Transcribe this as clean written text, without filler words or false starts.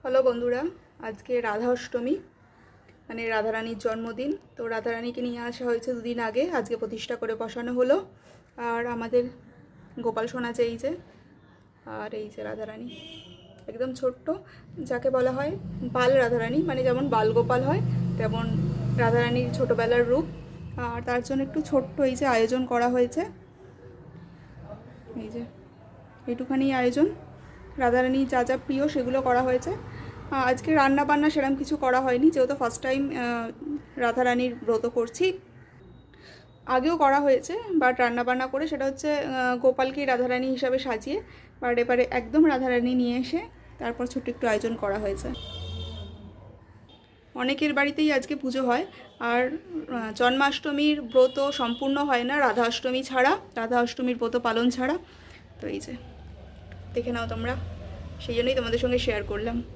Hello বন্ধুরা, আজকে রাধা অষ্টমী, মানে রাধারানীর জন্মদিন। তো রাধারানীকে নিয়ে আসা হয়েছে দুদিন আগে, আজকে প্রতিষ্ঠা করে বসানো হলো। আর আমাদের গোপাল সোনা যে এই যে, আর এই যে রাধারানী একদম ছোট্ট, যাকে বলা হয় বাল রাধারানী, মানে যেমন বালগোপাল হয় তেমন রাধারানীর ছোটোবেলার রূপ। আর তার জন্য একটু ছোট্ট এই যে আয়োজন করা হয়েছে, এই যে এইটুখানি আয়োজন। রাধারানী যা যা প্রিয় সেগুলো করা হয়েছে। আজকে রান্না বান্না সেরকম কিছু করা হয়নি, যেহেতু ফার্স্ট টাইম রাধারানীর ব্রত করছি। আগেও করা হয়েছে, বাট রান্না বান্না করে সেটা হচ্ছে গোপালকেই রাধারানী হিসাবে সাজিয়ে, বাট এবারে একদম রাধারানী নিয়ে এসে তারপর ছোট্ট একটু আয়োজন করা হয়েছে। অনেকের বাড়িতেই আজকে পুজো হয়। আর জন্মাষ্টমীর ব্রত সম্পূর্ণ হয় না রাধা অষ্টমী ছাড়া, রাধা অষ্টমীর ব্রত পালন ছাড়া। তো এই যে দেখে নাও তোমরা, সেই জন্যই তোমাদের সঙ্গে শেয়ার করলাম।